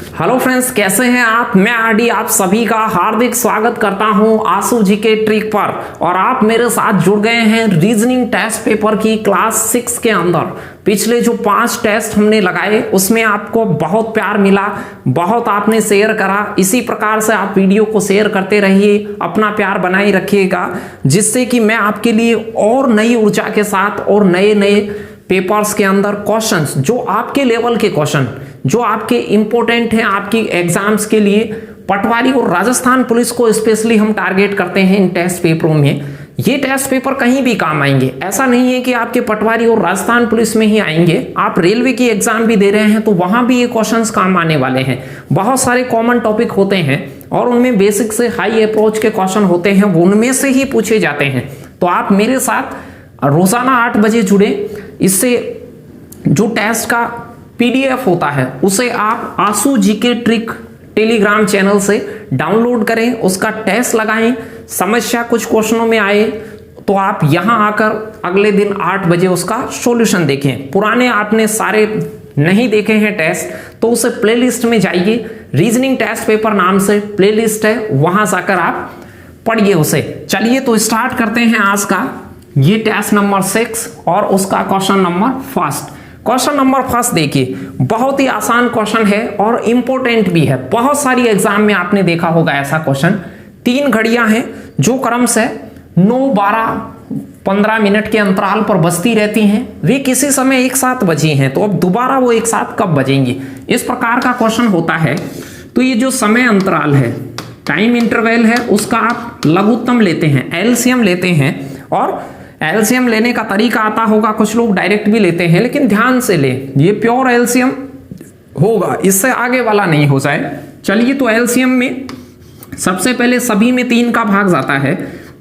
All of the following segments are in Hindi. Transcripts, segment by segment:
हेलो फ्रेंड्स, कैसे हैं आप। मैं आरडी आप सभी का हार्दिक स्वागत करता हूं आंसू जी के ट्रिक पर। और आप मेरे साथ जुड़ गए हैं रीजनिंग टेस्ट पेपर की क्लास 6 के अंदर। पिछले जो 5 टेस्ट हमने लगाए उसमें आपको बहुत प्यार मिला, बहुत आपने शेयर करा। इसी प्रकार से आप वीडियो को शेयर करते रहिए, अपना प्यार बनाए रखिएगा, जिससे कि मैं आपके लिए और नई ऊर्जा के साथ और नए नए पेपर्स के अंदर क्वेश्चंस, जो आपके लेवल के क्वेश्चन, जो आपके इंपॉर्टेंट हैं आपकी एग्जाम्स के लिए, पटवारी और राजस्थान पुलिस को स्पेशली हम टारगेट करते हैं इन टेस्ट पेपरों में। ये टेस्ट पेपर कहीं भी काम आएंगे, ऐसा नहीं है कि आपके पटवारी और राजस्थान पुलिस में ही आएंगे। आप रेलवे की एग्जाम भी दे रहे हैं तो वहां भी ये क्वेश्चंस काम आने वाले हैं। बहुत सारे कॉमन टॉपिक होते हैं और उनमें बेसिक से हाई अप्रोच के क्वेश्चन होते हैं, वो उनमें से ही पूछे जाते हैं। तो आप मेरे साथ रोजाना 8 बजे जुड़े। इससे जो टेस्ट का पीडीएफ होता है उसे आप आंसू जी के ट्रिक टेलीग्राम चैनल से डाउनलोड करें, उसका टेस्ट लगाएं। समस्या कुछ क्वेश्चनों में आए तो आप यहां आकर अगले दिन 8 बजे उसका सॉल्यूशन देखें। पुराने आपने सारे नहीं देखे हैं टेस्ट तो उसे प्लेलिस्ट में जाइए, रीजनिंग टेस्ट पेपर नाम से प्लेलिस्ट है, वहां जाकर आप पढ़िए उसे। चलिए तो स्टार्ट करते हैं आज का ये टेस्ट नंबर 6 और उसका question number first. Question number first देखिए, बहुत ही आसान क्वेश्चन है और इंपॉर्टेंट भी है। बहुत सारी एग्जाम में आपने देखा होगा ऐसा क्वेश्चन। 3 घड़ियां हैं जो क्रम से 9, 12, 15 मिनट के अंतराल पर बजती रहती हैं। वे किसी समय एक साथ बजी हैं, तो अब दोबारा वो एक साथ कब बजेंगी, इस प्रकार का क्वेश्चन होता है। तो ये जो समय अंतराल है, टाइम इंटरवल है, उसका आप लघुत्तम लेते हैं, एलसीएम लेते हैं। और एलसीएम लेने का तरीका आता होगा, कुछ लोग डायरेक्ट भी लेते हैं, लेकिन ध्यान से ले, ये प्योर एलसीएम होगा, इससे आगे वाला नहीं हो जाए। चलिए तो एलसीएम में सबसे पहले सभी में 3 का भाग जाता है,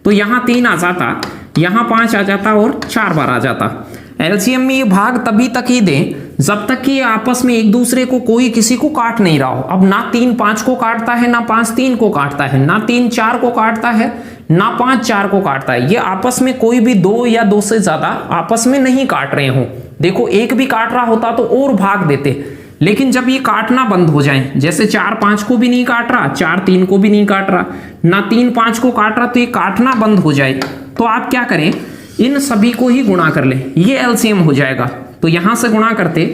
तो यहां 3 आ जाता, यहां 5 आ जाता और 4 बार आ जाता। एलसीएम में ये भाग तभी तक ही दें जब तक कि आपस में एक दूसरे को कोई किसी को काट नहीं रहा हो। अब ना 3 5 को काटता है, ना 5 3 को काटता है, ना 3 4 को काटता है, ना 5 4 को काटता है। ये आपस में कोई भी 2 या 2 से ज्यादा आपस में नहीं काट रहे हो। देखो, एक भी काट रहा होता तो और भाग देते, लेकिन जब ये काटना बंद हो जाए, जैसे 4 5 को भी नहीं काट रहा, 4 3 को भी नहीं काट रहा, ना 3 5 को काट रहा, तो ये काटना बंद हो जाए, तो आप क्या करें, इन सभी को ही गुणा कर ले, ये एलसीएम हो जाएगा। तो यहां से गुणा करते,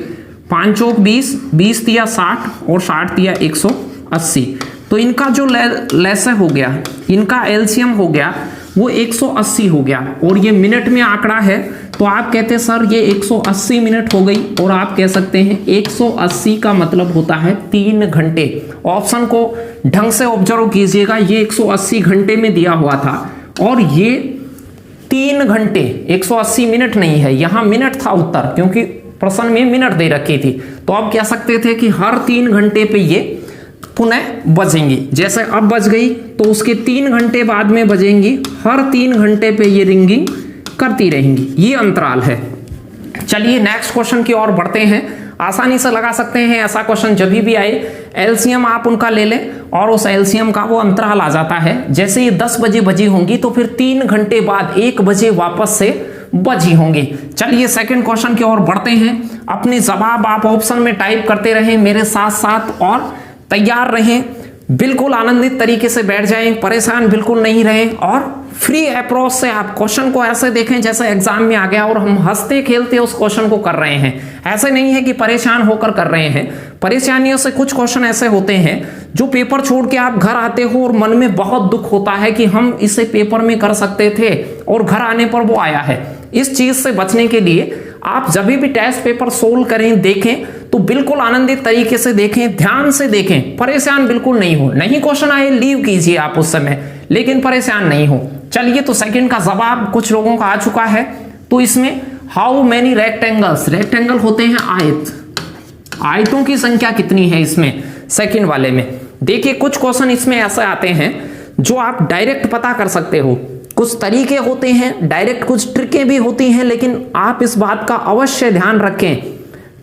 5 चौक 20, 20 तिया 60 और 60 तिया 180। तो इनका जो लैसे हो गया, इनका एलसीएम हो गया वो 180 हो गया। और ये मिनट में आंकड़ा है, तो आप कहते हैं सर ये 180 मिनट हो गई, और आप कह सकते हैं 180 का मतलब होता है 3 घंटे। ऑप्शन को ढंग से ऑब्जर्व कीजिएगा, ये 180 घंटे में दिया हुआ था और ये 3 घंटे, 180 मिनट नहीं है, यहां मिनट था उत्तर, क्योंकि प्रश्न में मिनट दे रखी थी। तो आप कह सकते थे कि हर 3 घंटे पे ये पुनः बजेंगी। जैसे अब बज गई तो उसके 3 घंटे बाद में बजेंगी, हर 3 घंटे पे ये रिंगिंग करती रहेंगी। ये अंतराल है। चलिए नेक्स्ट क्वेश्चन की ओर बढ़ते हैं। आसानी से लगा सकते हैं ऐसा क्वेश्चन जब भी आए, एलसीएम आप उनका ले लें और उस एलसीएम का वो अंतराल आ जाता है। जैसे ये 10 बजे बजी होंगी तो फिर 3 घंटे बाद 1 बजे वापस से बजी होंगी। चलिए सेकंड क्वेश्चन की ओर बढ़ते हैं। अपने जवाब आप ऑप्शन में टाइप करते रहें मेरे साथ साथ और तैयार रहें। बिल्कुल आनंदित तरीके से बैठ जाएं, परेशान बिल्कुल नहीं रहें और फ्री अप्रोच से आप क्वेश्चन को ऐसे देखें जैसे एग्जाम में आ गया और हम हंसते खेलते उस क्वेश्चन को कर रहे हैं। ऐसे नहीं है कि परेशान होकर कर रहे हैं। परेशानियों से कुछ क्वेश्चन ऐसे होते हैं जो पेपर छोड़ के आप घर आते हो और मन में बहुत दुख होता है कि हम इसे पेपर में कर सकते थे और घर आने पर वो आया है। इस चीज से बचने के लिए आप जब भी टेस्ट पेपर सोल्व करें, देखें तो बिल्कुल आनंदित तरीके से देखें, ध्यान से देखें, परेशान बिल्कुल नहीं हो। नहीं क्वेश्चन आए लीव कीजिए आप उस समय, लेकिन परेशान नहीं हो। चलिए तो सेकंड का जवाब कुछ लोगों का आ चुका है। तो इसमें हाउ मेनी रेक्टेंगल्स, रेक्टेंगल होते हैं आयत, आयतों की संख्या कितनी है इसमें सेकंड वाले में। देखिए कुछ क्वेश्चन इसमें ऐसे आते हैं जो आप डायरेक्ट पता कर सकते हो, कुछ तरीके होते हैं डायरेक्ट, कुछ ट्रिकें भी होती हैं, लेकिन आप इस बात का अवश्य ध्यान रखें,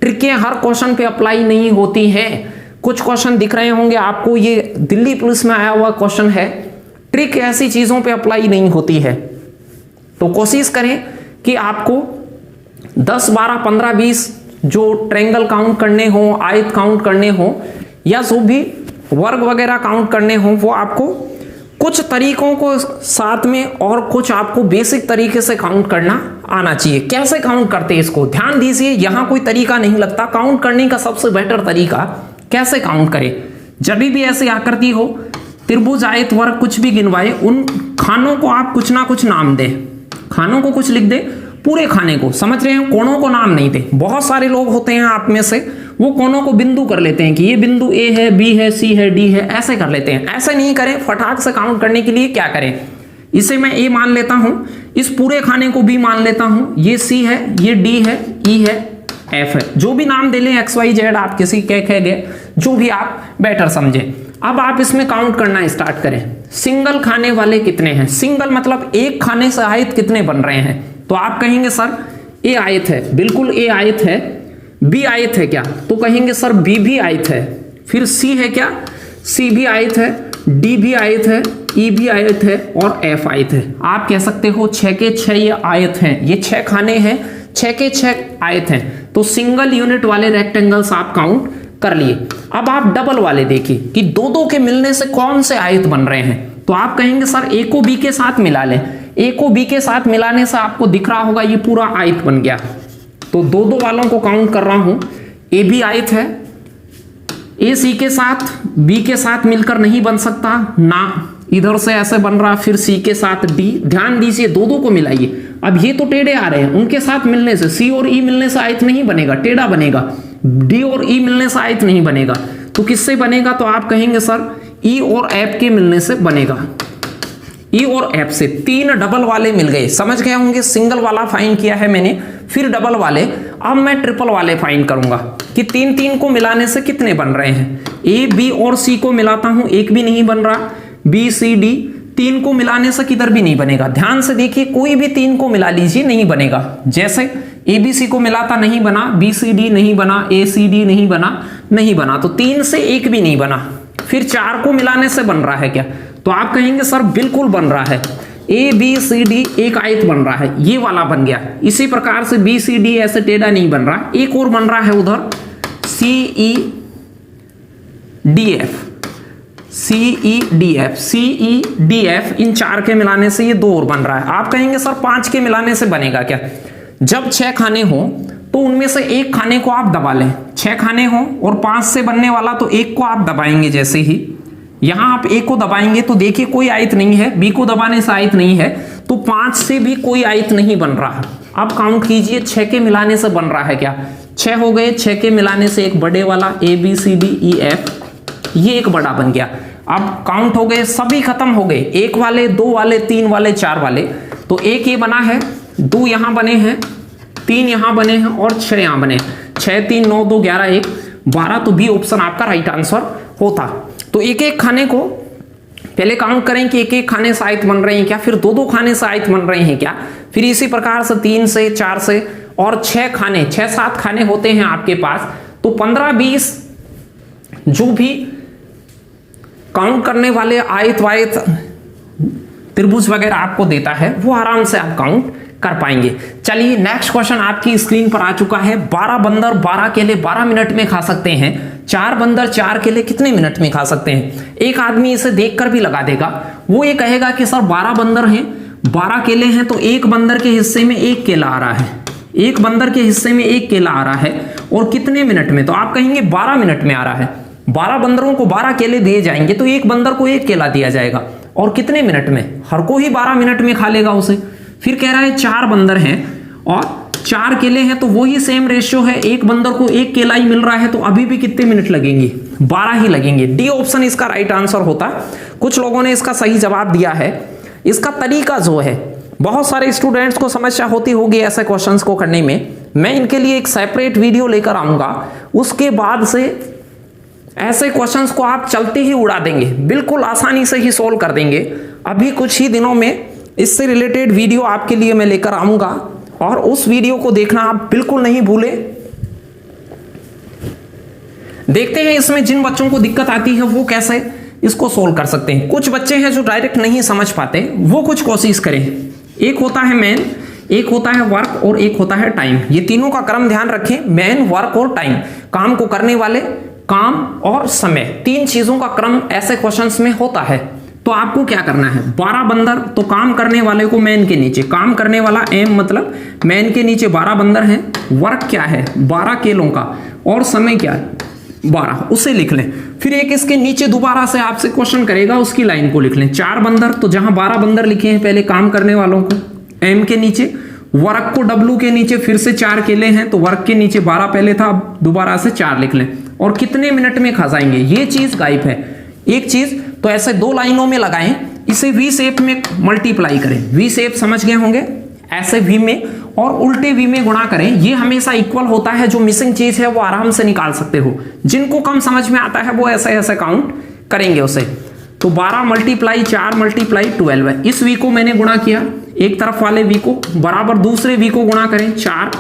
ट्रिकें हर क्वेश्चन पे अप्लाई नहीं होती हैं। कुछ क्वेश्चन दिख रहे होंगे आपको, ये दिल्ली पुलिस में आया हुआ क्वेश्चन है, ट्रिक ऐसी चीजों पे अप्लाई नहीं होती है। तो कोशिश करें कि आपको 10 12 15 20 जो ट्रायंगल काउंट करने हो, आयत काउंट करने हो, या जो भी वर्ग वगैरह काउंट करने हो वो आपको कुछ तरीकों को साथ में और कुछ आपको बेसिक तरीके से काउंट करना आना चाहिए। कैसे काउंट करते हैं इसको ध्यान दीजिए, यहां कोई तरीका नहीं लगता। काउंट करने का सबसे बेटर तरीका कैसे काउंट करें, जब भी ऐसी आकृति हो, त्रिभुज, आयत, वर्ग कुछ भी गिनवाए, उन खानों को आप कुछ ना कुछ नाम दें। खानों को कुछ लिख दे, पूरे खाने को, समझ रहे हैं, कोणों को नाम नहीं दे। बहुत सारे लोग होते हैं आप में से, वो कोणों को बिंदु कर लेते हैं कि ये बिंदु ए है, बी है, सी है, डी है, ऐसे कर लेते हैं। ऐसे नहीं करें। फटाक से काउंट करने के लिए क्या करें, इसे मैं ए मान लेता हूं, इस पूरे खाने को बी मान लेता हूं, ये सी है, ये डी है, ई है, एफ है, जो भी नाम दे लें, एक्स वाई जेड, आप किसी कह गए, जो भी आप बेटर समझे। अब आप इसमें काउंट करना स्टार्ट करें। सिंगल खाने वाले कितने हैं, सिंगल मतलब एक खाने से आयत कितने बन रहे हैं, तो आप कहेंगे सर ए आयत है, बिल्कुल ए आयत है। बी आयत है क्या, तो कहेंगे सर बी भी आयत है। फिर सी है क्या, सी भी आयत है, डी भी आयत है, ई भी आयत है और एफ आयत है। आप कह सकते हो 6 के 6 ये आयत हैं, ये 6 खाने हैं, 6 के 6 आयत हैं। तो सिंगल यूनिट वाले रेक्टेंगल्स आप काउंट कर लिए। अब आप डबल वाले देखिए कि दो दो के मिलने से कौन से आयत बन रहे हैं, तो आप कहेंगे सर ए को बी के साथ मिला लें। ए को बी के साथ मिलाने से आपको दिख रहा होगा ये पूरा आयत बन गया। तो दो दो वालों को काउंट कर रहा हूं, ए भी आयत है, ए सी के साथ बी के साथ मिलकर नहीं बन सकता ना, इधर से ऐसे बन रहा, फिर सी के साथ डी। ध्यान दीजिए, दो दो को मिलाइए। अब ये तो टेढ़े आ रहे हैं, उनके साथ मिलने से सी और ई मिलने से आयत नहीं बनेगा, टेढ़ा बनेगा। डी और ई मिलने से आयत नहीं बनेगा, तो किससे बनेगा, तो आप कहेंगे सर ई और एफ के मिलने से बनेगा। ई और एफ से 3 डबल वाले मिल गए, समझ गए होंगे। सिंगल वाला फाइंड किया है मैंने, फिर डबल वाले, अब मैं ट्रिपल वाले फाइंड करूंगा कि 3 को मिलाने से कितने बन रहे हैं। ए बी और सी को मिलाता हूं, एक भी नहीं बन रहा। बी सी डी, 3 को मिलाने से किधर भी नहीं बनेगा। ध्यान से देखिए, कोई भी 3 को मिला लीजिए, नहीं बनेगा। जैसे ए बी सी को मिलाता नहीं बना, बी सी डी नहीं बना, ए सी डी नहीं बना, नहीं बना, तो 3 से एक भी नहीं बना। फिर 4 को मिलाने से बन रहा है क्या, तो आप कहेंगे सर बिल्कुल बन रहा है। ए बी सी डी एक आयत बन रहा है, ये वाला बन गया। इसी प्रकार से बी सी डी ऐसे टेढ़ा नहीं बन रहा, एक और बन रहा है उधर, सी ई डी एफ, सी ई डी एफ, सी ई डी एफ, इन 4 के मिलाने से ये 2 और बन रहा है। आप कहेंगे सर 5 के मिलाने से बनेगा क्या, जब 6 खाने हो तो उनमें से एक खाने को आप दबा लें। 6 खाने हो और 5 से बनने वाला, तो एक को आप दबाएंगे। जैसे ही यहां आप ए को दबाएंगे तो देखिए कोई आयत नहीं है, बी को दबाने से आयत नहीं है, तो 5 से भी कोई आयत नहीं बन रहा। अब काउंट कीजिए, 6 के मिलाने से बन रहा है क्या, 6 हो गए, 6 के मिलाने से एक बड़े वाला A B C D E F, ये एक बड़ा बन गया। अब काउंट हो गए, सभी खत्म हो गए, 1 वाले, 2 वाले, 3 वाले, 4 वाले, तो एक ये बना है, 2 यहां बने हैं, 3 यहां बने हैं और 6 यहां बने। 6 3 9 2 11 1 12, तो बी ऑप्शन आपका राइट आंसर होता। तो एक एक खाने को पहले काउंट करें कि एक एक खाने से आयत बन रहे हैं क्या, फिर 2 खाने से आयत बन रहे हैं क्या, फिर इसी प्रकार से 3 से 4 से और 6 खाने, 6-7 खाने होते हैं आपके पास, तो 15-20 जो भी काउंट करने वाले आयत वायत त्रिभुज वगैरह आपको देता है, वो आराम से आप काउंट कर पाएंगे। चलिए नेक्स्ट क्वेश्चन आपकी स्क्रीन पर आ चुका है। 12 बंदर 12 केले 12 मिनट में खा सकते हैं, 4 बंदर 4 केले कितने मिनट में खा सकते हैं। एक आदमी इसे देखकर भी लगा देगा, वो ये कहेगा कि सर 12 बंदर हैं, 12 केले हैं, तो एक बंदर के हिस्से में 1 केला आ रहा है, एक बंदर के हिस्से में 1 केला आ रहा है, और कितने मिनट में, तो आप कहेंगे 12 मिनट में आ रहा है। 12 बंदरों को 12 केले दिए जाएंगे, तो एक बंदर को 1 केला दिया जाएगा, और कितने मिनट में, हर को ही 12 मिनट में खा लेगा उसे। फिर कह रहा है 4 बंदर हैं और 4 केले हैं, तो वही सेम रेशियो है, एक बंदर को 1 केला ही मिल रहा है, तो अभी भी कितने मिनट लगेंगे, 12 ही लगेंगे। डी ऑप्शन इसका राइट आंसर होता। कुछ लोगों ने इसका सही जवाब दिया है। इसका तरीका जो है, बहुत सारे स्टूडेंट्स को समस्या होती होगी ऐसे क्वेश्चंस को करने में, मैं इनके लिए एक सेपरेट वीडियो लेकर आऊंगा, उसके बाद से ऐसे क्वेश्चंस को आप चलते ही उड़ा देंगे, बिल्कुल आसानी से ही सोल्व कर देंगे। अभी कुछ ही दिनों में इससे रिलेटेड वीडियो आपके लिए मैं लेकर आऊंगा, और उस वीडियो को देखना आप बिल्कुल नहीं भूलें। देखते हैं इसमें जिन बच्चों को दिक्कत आती है वो कैसे इसको सोल्व कर सकते हैं। कुछ बच्चे हैं जो डायरेक्ट नहीं समझ पाते, वो कुछ कोशिश करें। एक होता है मेन, एक होता है वर्क और एक होता है टाइम। ये तीनों का क्रम ध्यान रखें, मेन, वर्क और टाइम। काम को करने वाले, काम और समय, तीन चीजों का क्रम ऐसे क्वेश्चंस में होता है। तो आपको क्या करना है, 12 बंदर, तो काम करने वाले को मैन के नीचे, काम करने वाला एम मतलब मैन के नीचे 12 बंदर हैं, वर्क क्या है 12 केलों का, और समय क्या है 12, उसे लिख लें। फिर एक इसके नीचे दोबारा से आपसे क्वेश्चन करेगा, उसकी लाइन को लिख लें। 4 बंदर, तो जहां 12 बंदर लिखे हैं पहले काम करने वालों को एम के नीचे, वर्क को डब्ल्यू के नीचे फिर से 4 केले हैं, तो वर्क के नीचे 12 पहले था, अब दोबारा से 4 लिख लें। और कितने मिनट में खा जाएंगे, ये चीज गायब है। एक चीज तो ऐसे 2 लाइनों में लगाएं, इसे वी शेप में मल्टीप्लाई करें, वी शेप समझ गए होंगे, ऐसे वी में और उल्टे वी में गुणा करें। ये हमेशा इक्वल होता है, जो मिसिंग चीज है वो आराम से निकाल सकते हो। जिनको कम समझ में आता है वो ऐसे ऐसे काउंट करेंगे उसे। तो 12 मल्टीप्लाई 4 मल्टीप्लाई 12 है। इस वी को मैंने गुणा किया, एक तरफ वाले वी को बराबर दूसरे वी को गुणा करें, 4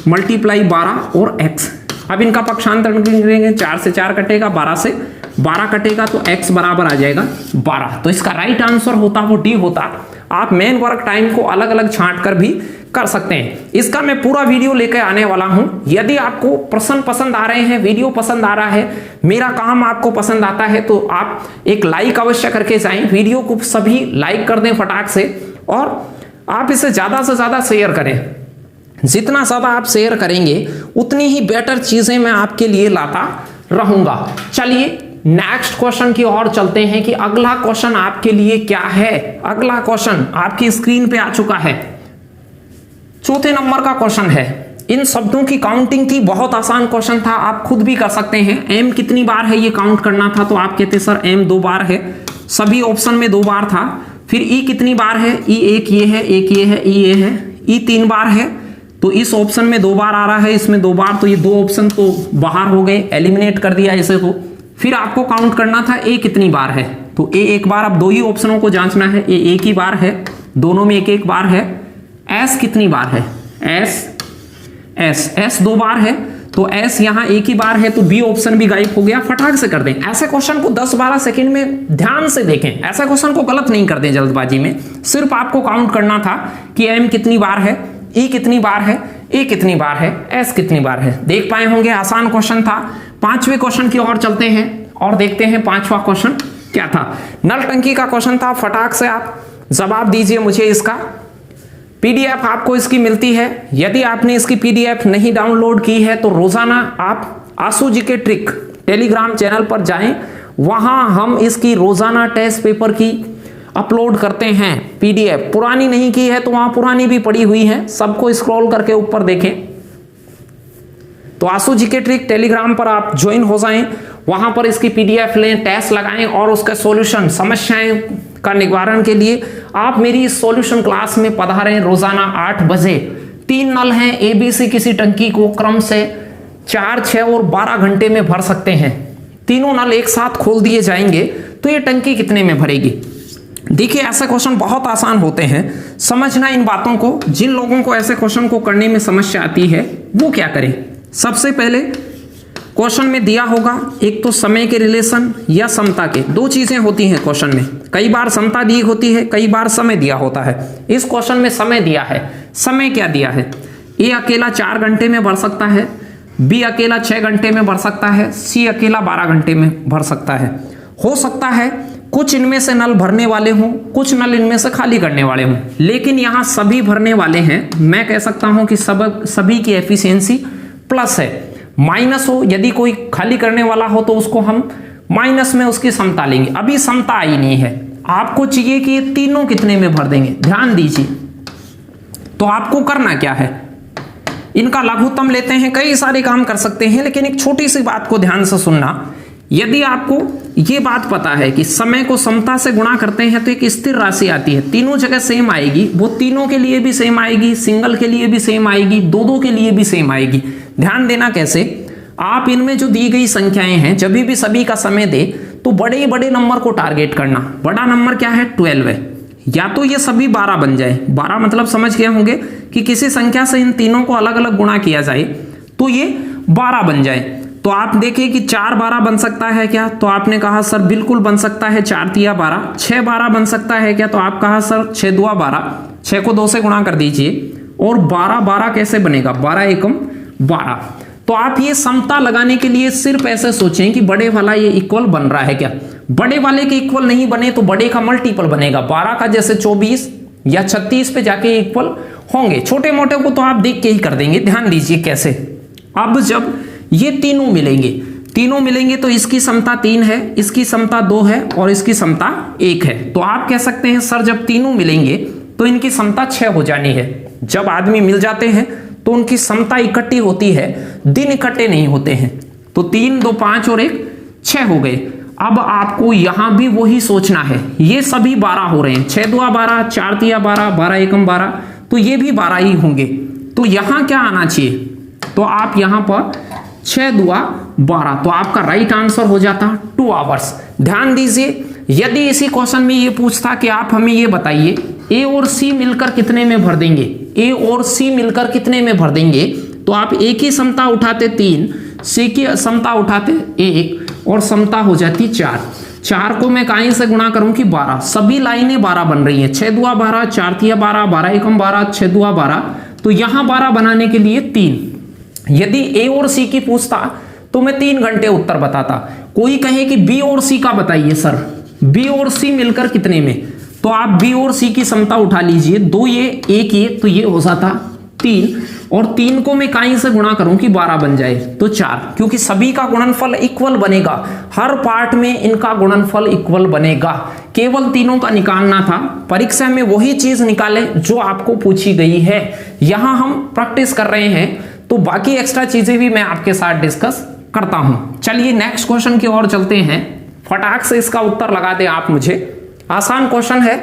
मल्टीप्लाई 12 और x। अब इनका पक्षांतर करेंगे, 4 से 4 कटेगा, 12 से 12 कटेगा, तो x बराबर आ जाएगा 12। तो इसका राइट आंसर होता वो डी होता। आप मेन वर्क टाइम को अलग अलग छांट कर भी कर सकते हैं। इसका मैं पूरा वीडियो लेकर आने वाला हूं। यदि आपको प्रश्न पसंद आ रहे हैं, वीडियो पसंद आ रहा है, मेरा काम आपको पसंद आता है, तो आप एक लाइक अवश्य करके जाएं, वीडियो को सभी लाइक कर दें फटाक से, और आप इसे ज्यादा से ज्यादा शेयर करें। जितना ज्यादा आप शेयर करेंगे उतनी ही बेटर चीजें मैं आपके लिए लाता रहूंगा। चलिए नेक्स्ट क्वेश्चन की ओर चलते हैं कि अगला क्वेश्चन आपके लिए क्या है। अगला क्वेश्चन आपकी स्क्रीन पे आ चुका है, चौथे नंबर का क्वेश्चन है। इन शब्दों की काउंटिंग थी, बहुत आसान क्वेश्चन था, आप खुद भी कर सकते हैं। एम कितनी बार है ये काउंट करना था, तो आप कहते सर एम 2 बार है, सभी ऑप्शन में 2 बार था। फिर ई कितनी बार है, ई एक ये है, एक ये है, ई ये है, ई 3 बार है, तो इस ऑप्शन में 2 बार आ रहा है, इसमें 2 बार, तो ये 2 ऑप्शन तो बाहर हो गए, एलिमिनेट कर दिया इसे। तो फिर आपको काउंट करना था ए कितनी बार है, तो ए 1 बार। अब 2 ही ऑप्शनों को जांचना है, ए 1 ही बार है, दोनों में 1 1 बार है। एस कितनी बार है, एस 2 बार है, तो एस यहां 1 ही बार है, तो बी ऑप्शन भी गायब हो गया। फटाक से कर दें, ऐसे क्वेश्चन को 10-12 सेकंड में ध्यान से देखें, ऐसे क्वेश्चन को गलत नहीं कर दें जल्दबाजी में। सिर्फ आपको काउंट करना था कि एम कितनी बार है, ई कितनी बार है, ए कितनी बार है, एस कितनी बार है। देख पाए होंगे, आसान क्वेश्चन था। 5वें क्वेश्चन की ओर चलते हैं और देखते हैं 5वां क्वेश्चन क्या था। नल टंकी का क्वेश्चन था, फटाक से आप जवाब दीजिए मुझे इसका। पीडीएफ आपको इसकी मिलती है। यदि आपने इसकी पीडीएफ नहीं डाउनलोड की है तो रोजाना आप आशु जी के ट्रिक टेलीग्राम चैनल पर जाएं, वहां हम इसकी रोजाना टेस्ट पेपर की अपलोड करते हैं पीडीएफ। पुरानी नहीं की है तो वहां पुरानी भी पड़ी हुई है, सबको स्क्रॉल करके ऊपर देखें। तो आशु जी के ट्रिक टेलीग्राम पर आप ज्वाइन हो जाएं, वहां पर इसकी पीडीएफ लें, टेस्ट लगाएं और उसका सॉल्यूशन, समस्याएं का निवारण के लिए आप मेरी इस सॉल्यूशन क्लास में पधारें रोजाना 8 बजे। 3 नल हैं एबीसी किसी टंकी को क्रम से 4, 6 और 12 घंटे में भर सकते हैं। तीनों नल एक साथ खोल दिए जाएंगे तो ये टंकी कितने में भरेगी। देखिए ऐसे क्वेश्चन बहुत आसान होते हैं, समझना इन बातों को। जिन लोगों को ऐसे क्वेश्चन को करने में समस्या आती है वो क्या करें। सबसे पहले क्वेश्चन में दिया होगा एक तो समय के रिलेशन या समता के, 2 चीजें होती हैं क्वेश्चन में। कई बार समता दी होती है, कई बार समय दिया होता है। इस क्वेश्चन में समय दिया है। समय क्या दिया है, ए अकेला 4 घंटे में भर सकता है, बी अकेला 6 घंटे में भर सकता है, सी अकेला 12 घंटे में भर सकता है। हो सकता है कुछ इनमें से नल भरने वाले हों, कुछ नल इनमें से खाली करने वाले हों, लेकिन यहां सभी भरने वाले हैं। मैं कह सकता हूं कि सभी की एफिशिएंसी प्लस है। माइनस हो, यदि कोई खाली करने वाला हो तो उसको हम माइनस में उसकी समता लेंगे। अभी समता आई नहीं है, आपको चाहिए कि ये तीनों कितने में भर देंगे। ध्यान दीजिए, तो आपको करना क्या है, इनका लघुत्तम लेते हैं। कई सारे काम कर सकते हैं, लेकिन एक छोटी सी बात को ध्यान से सुनना। यदि आपको ये बात पता है कि समय को समता से गुणा करते हैं तो एक स्थिर राशि आती है, तीनों जगह सेम आएगी, वो तीनों के लिए भी सेम आएगी, सिंगल के लिए भी सेम आएगी, 2-2 के लिए भी सेम आएगी। ध्यान देना कैसे, आप इनमें जो दी गई संख्याएं हैं जब भी सभी का समय दे तो बड़े बड़े नंबर को टारगेट करना। बड़ा नंबर क्या है, 12 है। या तो ये सभी 12 बन जाए, 12 मतलब समझ गए होंगे कि किसी संख्या से इन तीनों को अलग अलग गुणा किया जाए तो ये 12 बन जाए। तो आप देखिए कि 4 12 बन सकता है क्या, तो आपने कहा सर बिल्कुल बन सकता है, 4 3 12। 6 12 बन सकता है क्या, तो आप कहा सर 6 2 12, 6 को 2 से गुणा कर दीजिए। और 12 12 कैसे बनेगा, 12 एकम 12। तो आप ये समता लगाने के लिए सिर्फ ऐसे सोचें कि बड़े वाला ये इक्वल बन रहा है क्या। बड़े वाले के इक्वल नहीं बने तो बड़े का मल्टीपल बनेगा, 12 का जैसे 24 या 36 पे जाके इक्वल होंगे। छोटे मोटे को तो आप देख के ही कर देंगे। ध्यान दीजिए कैसे, अब जब ये तीनों मिलेंगे तो इसकी समता 3 है, इसकी समता 2 है और इसकी समता 1 है। तो आप कह सकते हैं सर जब तीनों मिलेंगे तो इनकी समता 6 हो जानी है। जब आदमी मिल जाते हैं तो उनकी समता इकट्ठी होती है, दिन इकट्ठे नहीं होते हैं। तो 3 2 5 और 1 6 हो गए। अब आपको यहां भी वही सोचना है, ये सभी 12 हो रहे हैं, 6 2 12, 4 3 12, 12 1 12, तो ये भी 12 ही होंगे। तो यहां क्या आना चाहिए, तो आप यहां पर 6 2 12, तो आपका राइट आंसर हो जाता 2 आवर्स। ध्यान दीजिए, यदि इसी क्वेश्चन में ये पूछता कि आप हमें ये बताइए ए और सी मिलकर कितने में भर देंगे, ए और सी मिलकर कितने में भर देंगे, तो आप ए की समता उठाते 3, सी की समता उठाते 1 और समता हो जाती 4। 4 को मैं कहीं से गुणा करूं कि 12, सभी लाइनें 12 बन रही हैं, 6 2 12, 4 3 12, 12 1 12, 6 2 12, तो यहां 12 बनाने के लिए 3। यदि ए और सी की पूछता तो मैं 3 घंटे उत्तर बताता। कोई कहे कि बी और सी का बताइए सर, बी और सी मिलकर कितने में, तो आप बी और सी की समता उठा लीजिए, 2 ये 1 ये, तो ये हो जाता 3 और 3 को मैं काई से गुणा करूं कि 12 बन जाए तो 4, क्योंकि सभी का गुणनफल इक्वल बनेगा, हर पार्ट में इनका गुणनफल इक्वल बनेगा। केवल तीनों का निकालना था, परीक्षा में वही चीज निकाले जो आपको पूछी गई है। यहां हम प्रैक्टिस कर रहे हैं तो बाकी एक्स्ट्रा चीजें भी मैं आपके साथ डिस्कस करता हूं। चलिए नेक्स्ट क्वेश्चन की ओर चलते हैं, फटाक से इसका उत्तर लगा दें आप मुझे। आसान क्वेश्चन है,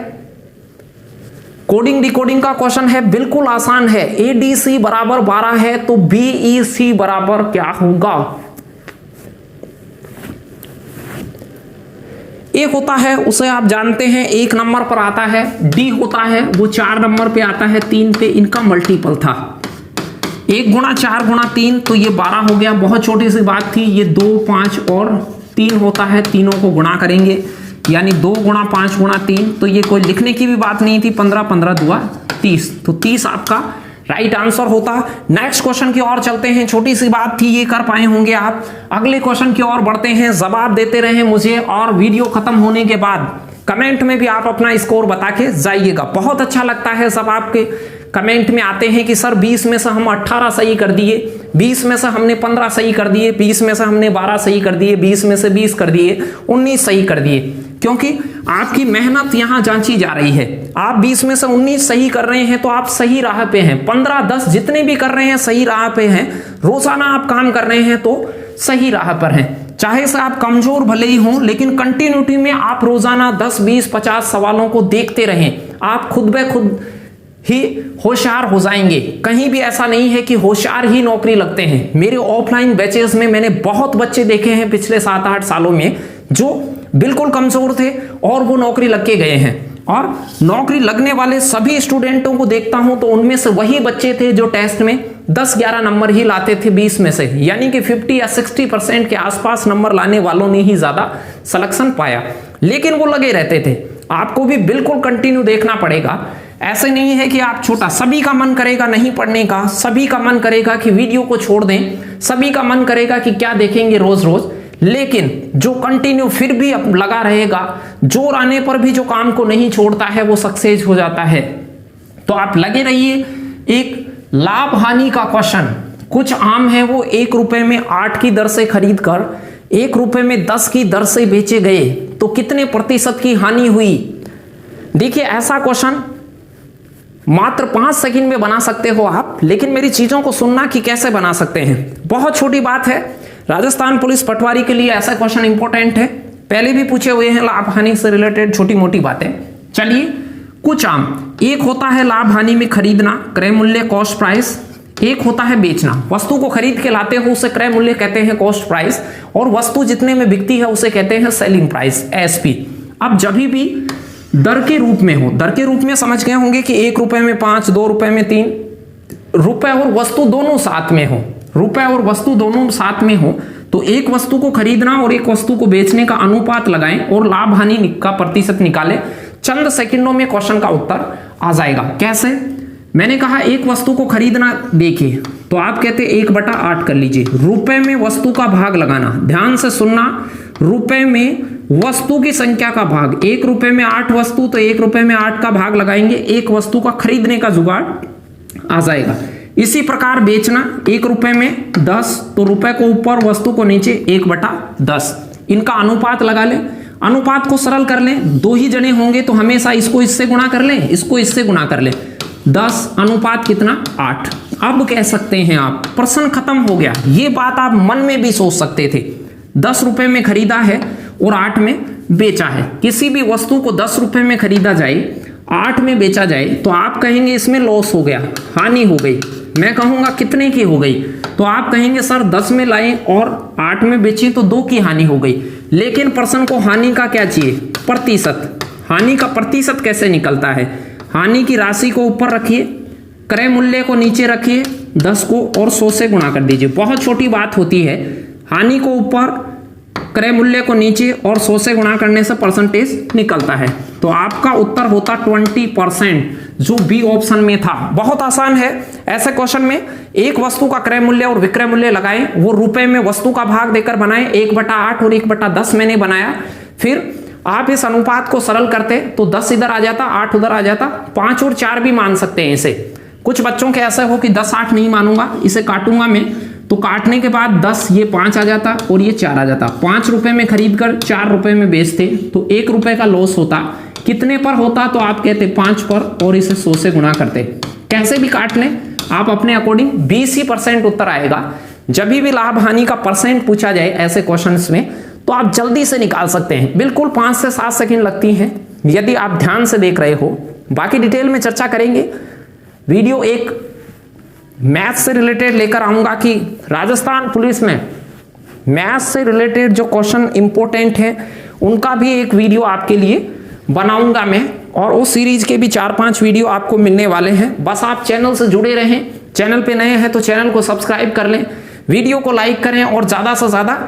कोडिंग डिकोडिंग का क्वेश्चन है, बिल्कुल आसान है। ADC बराबर 12 है तो BEC बराबर क्या होगा। एक होता है उसे आप जानते हैं 1 नंबर पर आता है, D होता है वो 4 नंबर पे आता है, 3 पे इनका मल्टीपल था। 1 गुणा 4 गुणा 3 तो ये 12 हो गया, बहुत छोटी सी बात थी। ये 2 5 और 3 होता है, तीनों को गुणा करेंगे यानी 2 गुणा 5 गुणा 3, तो ये कोई लिखने की भी बात नहीं थी। 15 15 2 30, तो 30 आपका राइट आंसर होता। नेक्स्ट क्वेश्चन की ओर चलते हैं, छोटी सी बात थी, ये कर पाए होंगे आप। अगले क्वेश्चन की ओर बढ़ते हैं, जवाब देते रहे मुझे और वीडियो खत्म होने के बाद कमेंट में भी आप अपना स्कोर बता के जाइएगा। बहुत अच्छा लगता है सब आपके कमेंट में आते हैं कि सर 20 में से हम 18 सही कर दिए, 20 में से हमने 15 सही कर दिए, 20 में से हमने 12 सही कर दिए, 20 में से 20 कर दिए, 19 सही कर दिए, क्योंकि आपकी मेहनत यहां जांची जा रही है। आप 20 में से 19 सही कर रहे हैं तो आप सही राह पे हैं। 15 10 जितने भी कर रहे हैं सही राह पे हैं। रोजाना आप काम कर रहे हैं तो सही राह पर हैं। चाहे से आप कमजोर भले ही हों, लेकिन कंटिन्यूटी में आप रोजाना 10 20 50 सवालों को देखते रहें, आप खुद ब खुद ही होशियार हो जाएंगे। कहीं भी ऐसा नहीं है कि होशियार ही नौकरी लगते हैं। मेरे ऑफलाइन बैचेस में मैंने बहुत बच्चे देखे हैं पिछले 7-8 सालों में जो बिल्कुल कमजोर थे और वो नौकरी लग के गए हैं। और नौकरी लगने वाले सभी स्टूडेंटों को देखता हूं तो उनमें से वही बच्चे थे जो टेस्ट में 10-11 नंबर ही लाते थे 20 में से, यानी कि 50 या 60% के आसपास नंबर लाने वालों ने ही ज्यादा सिलेक्शन पाया। लेकिन वो लगे रहते थे। आपको भी बिल्कुल कंटिन्यू देखना पड़ेगा। ऐसे नहीं है कि आप छोटा, सभी का मन करेगा नहीं पढ़ने का, सभी का मन करेगा कि वीडियो को छोड़ दें, सभी का मन करेगा कि क्या देखेंगे रोज रोज, लेकिन जो कंटिन्यू फिर भी लगा रहेगा, जोर आने पर भी जो काम को नहीं छोड़ता है वो सक्सेस हो जाता है। तो आप लगे रहिए। एक लाभ हानि का क्वेश्चन, कुछ आम है वो 1 रुपए में 8 की दर से खरीद कर 1 रुपए में 10 की दर से बेचे गए तो कितने प्रतिशत की हानि हुई। देखिए ऐसा क्वेश्चन मात्र 5 सेकंड में बना सकते हो आप, लेकिन मेरी चीजों को सुनना कि कैसे बना सकते हैं। बहुत छोटी बात है, राजस्थान पुलिस पटवारी के लिए ऐसा क्वेश्चन इंपॉर्टेंट है, पहले भी पूछे हुए हैं लाभ हानि से रिलेटेड छोटी मोटी बातें। चलिए कुछ आम, एक होता है लाभ हानि में खरीदना, क्रय मूल्य कॉस्ट प्राइस, एक होता है बेचना, वस्तु को खरीद के लाते हो उसे क्रय मूल्य कहते हैं कॉस्ट प्राइस, और वस्तु जितने में बिकती है उसे कहते हैं सेलिंग प्राइस एसपी। अब जब भी दर के रूप में हो, दर के रूप में समझ गए होंगे कि 1 रुपए में 5, 2 रुपए में 3, रुपए और वस्तु दोनों साथ में हो, रुपए और वस्तु दोनों साथ में हो तो एक वस्तु को खरीदना और एक वस्तु को बेचने का अनुपात लगाएं और लाभ हानि का प्रतिशत निकालें। चंद सेकंडों में क्वेश्चन का उत्तर आ जाएगा। कैसे? मैंने कहा एक वस्तु को खरीदना, देखिए तो आप कहते 1/8 कर लीजिए। रुपए में वस्तु का भाग लगाना, ध्यान से सुनना, रुपए में वस्तु की संख्या का भाग, 1 रुपए में 8 वस्तु, तो 1 रुपए में 8 का भाग लगाएंगे, एक वस्तु का खरीदने का जुगाड़ आ जाएगा। इसी प्रकार बेचना, 1 रुपए में 10, तो रुपए को ऊपर वस्तु को नीचे, 1/10। इनका अनुपात लगा लें, अनुपात को सरल कर लें, 2 ही जने होंगे तो हमेशा इसको इससे गुणा कर लें, इसको इससे गुणा कर लें, 10 अनुपात कितना 8। अब कह सकते हैं आप प्रश्न खत्म हो गया। ये बात आप मन में भी सोच सकते थे, 10 रुपए में खरीदा है और 8 में बेचा है। किसी भी वस्तु को 10 रुपए में खरीदा जाए, 8 में बेचा जाए, तो आप कहेंगे इसमें लॉस हो गया, हानि हो गई। मैं कहूंगा कितने की हो गई, तो आप कहेंगे सर 10 में लाए और 8 में बेची तो 2 की हानि हो गई। लेकिन प्रश्न को हानि का क्या चाहिए, प्रतिशत। हानि का प्रतिशत कैसे निकलता है, हानि की राशि को ऊपर रखिए, क्रय मूल्य को नीचे रखिए, 10 को और 100 से गुणा कर दीजिए। बहुत छोटी बात होती है, हानि को ऊपर, क्रय मूल्य को नीचे और 100 से गुणा करने से परसेंटेज निकलता है। तो आपका उत्तर होता 20%, जो बी ऑप्शन में था। बहुत आसान है। ऐसे क्वेश्चन में एक वस्तु का क्रय मूल्य और विक्रय मूल्य लगाएं, वो रुपए में वस्तु का भाग देकर बनाएं, 1/8 और 1/10 मैंने बनाया। फिर आप इस अनुपात को सरल करते तो 10 इधर आ जाता, 8 उधर आ जाता, 5 और 4 भी मान सकते हैं इसे। कुछ बच्चों के ऐसा हो कि 10 8 नहीं मानूंगा, इसे काटूंगा मैं, तो काटने के बाद 10 ये 5 आ जाता और ये 4 आ जाता। 5 रुपए में खरीद कर 4 रुपए में बेचते तो 1 रुपए का लॉस होता। कितने पर होता, तो आप कहते 5 पर और इसे 100 से गुणा करते। कैसे भी काट लें आप अपने अकॉर्डिंग, 20% उत्तर आएगा। जब भी लाभ हानि का परसेंट पूछा जाए ऐसे क्वेश्चंस में, तो आप जल्दी से निकाल सकते हैं। बिल्कुल 5 से 7 सेकंड लगती हैं यदि आप ध्यान से देख रहे हो। बाकी डिटेल में चर्चा करेंगे। वीडियो एक मैथ से रिलेटेड लेकर आऊंगा कि राजस्थान पुलिस में मैथ से रिलेटेड जो क्वेश्चन इंपॉर्टेंट है उनका भी एक वीडियो आपके लिए बनाऊंगा मैं, और उस सीरीज के भी 4-5 वीडियो आपको मिलने वाले हैं। बस आप चैनल से जुड़े रहें। चैनल पे नए हैं तो चैनल को सब्सक्राइब कर लें, वीडियो को लाइक करें और ज्यादा से ज्यादा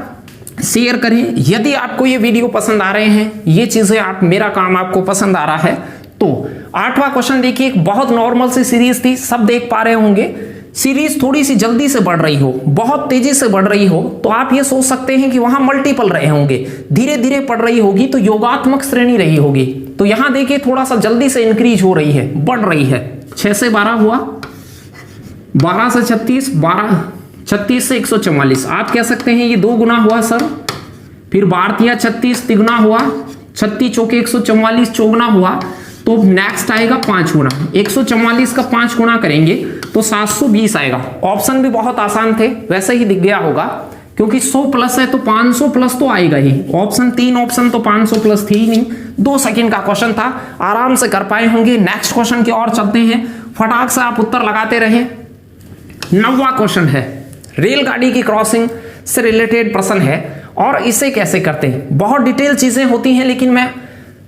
शेयर करें। यदि आपको ये वीडियो पसंद आ रहे हैं, ये चीजें आप, मेरा काम आपको पसंद आ रहा है, तो 8वां क्वेश्चन देखिए। एक बहुत नॉर्मल सी सीरीज थी, सब देख पा रहे होंगे। सीरीज थोड़ी सी जल्दी से बढ़ रही हो, बहुत तेजी से बढ़ रही हो, तो आप ये सोच सकते हैं कि वहां मल्टीपल रहे होंगे, धीरे धीरे पढ़ रही होगी तो योगात्मक श्रेणी रही होगी। तो यहां देखिए थोड़ा सा जल्दी से इंक्रीज हो रही है, बढ़ रही है। 6 से 12 हुआ, 12 से 36, 36 से 144। आप कह सकते हैं ये 2 गुना हुआ सर। फिर 12 36 तिगुना हुआ, 36 चौके 144 चौगुना हुआ। तो नेक्स्ट आएगा 5 गुना, 144 का 5 गुना करेंगे तो 720 आएगा। ऑप्शन भी बहुत आसान थे, वैसे ही दिख गया होगा, क्योंकि 100 प्लस है तो 500 प्लस तो आएगा ही। ऑप्शन 3 ऑप्शन तो 500 प्लस थी ही नहीं। 2 सेकंड का क्वेश्चन था, आराम से कर पाए होंगे। नेक्स्ट क्वेश्चन की ओर चलते हैं, फटाक से आप उत्तर लगाते रहे। 9वां क्वेश्चन है, रेलगाड़ी की क्रॉसिंग से रिलेटेड प्रश्न है, और इसे कैसे करते हैं। बहुत डिटेल चीजें होती हैं, लेकिन मैं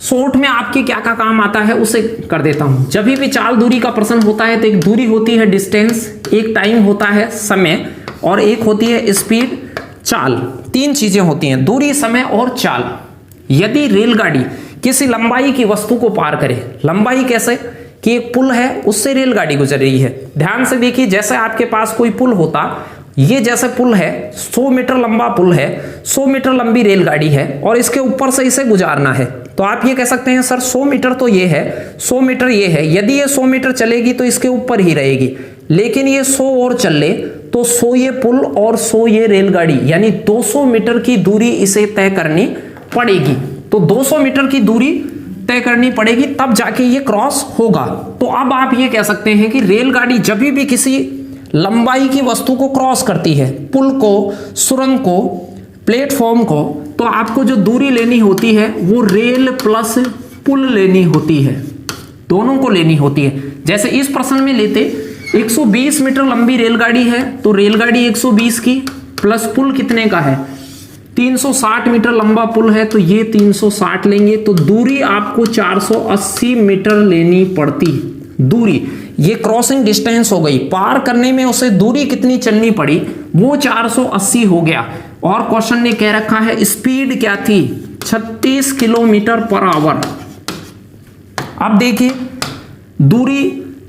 शॉर्ट में आपके क्या क्या काम आता है उसे कर देता हूं। जब भी चाल दूरी का प्रश्न होता है तो एक दूरी होती है डिस्टेंस, एक टाइम होता है समय, और एक होती है स्पीड चाल। 3 चीजें होती हैं, दूरी, समय और चाल। यदि रेलगाड़ी किसी लंबाई की वस्तु को पार करे, लंबाई कैसे कि एक पुल है उससे रेलगाड़ी गुजर रही है। ध्यान से देखिए, जैसे आपके पास कोई पुल होता, ये जैसे पुल है, 100 मीटर लंबा पुल है, 100 मीटर लंबी रेलगाड़ी है और इसके ऊपर से इसे गुजारना है। तो आप ये कह सकते हैं सर 100 मीटर तो ये है, 100 मीटर ये है। यदि ये 100 मीटर चलेगी तो इसके ऊपर ही रहेगी, लेकिन ये 100 और चल ले तो 100 ये पुल और 100 ये रेलगाड़ी, यानी 200 मीटर की दूरी इसे तय करनी पड़ेगी। तो 200 मीटर की दूरी तय करनी पड़ेगी, तब जाके ये क्रॉस होगा। तो अब आप ये कह सकते हैं कि रेलगाड़ी जब भी किसी लंबाई की वस्तु को क्रॉस करती है, पुल को, सुरंग को, प्लेटफॉर्म को, तो आपको जो दूरी लेनी होती है वो रेल प्लस पुल लेनी होती है, दोनों को लेनी होती है। जैसे इस प्रश्न में लेते 120 मीटर लंबी रेलगाड़ी है, तो रेलगाड़ी 120 की प्लस पुल कितने का है, 360 मीटर लंबा पुल है, तो ये 360 लेंगे। तो दूरी आपको 480 मीटर लेनी पड़ती। दूरी, ये क्रॉसिंग डिस्टेंस हो गई, पार करने में उसे दूरी कितनी चलनी पड़ी, वो 480 हो गया। और क्वेश्चन ने कह रखा है स्पीड क्या थी, 36 किलोमीटर पर आवर। अब देखिए दूरी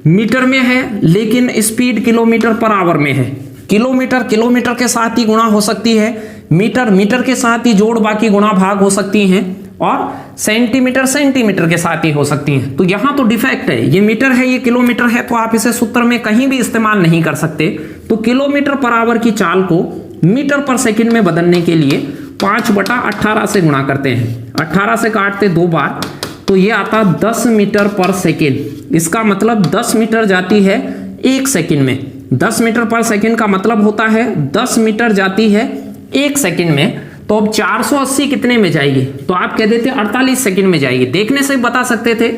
मीटर में है लेकिन स्पीड किलोमीटर पर आवर में है। किलोमीटर किलोमीटर के साथ ही गुणा हो सकती है, मीटर मीटर के साथ ही जोड़ बाकी गुणा भाग हो सकती हैं, और सेंटीमीटर सेंटीमीटर के साथ ही हो सकती हैं। तो यहां तो डिफेक्ट है, ये मीटर है ये किलोमीटर है, तो आप इसे सूत्र में कहीं भी इस्तेमाल नहीं कर सकते। तो किलोमीटर पर आवर की चाल को मीटर पर सेकंड में बदलने के लिए 5/18 से गुणा करते हैं। 18 से काटते 2 बार तो ये आता 10 मीटर पर सेकेंड। इसका मतलब 10 मीटर जाती है 1 सेकेंड में। 10 मीटर पर सेकेंड का मतलब होता है 10 मीटर जाती है 1 सेकेंड में। तो अब 480 कितने में जाएगी? तो आप कह देते 48 सेकेंड में जाएगी। देखने से बता सकते थे,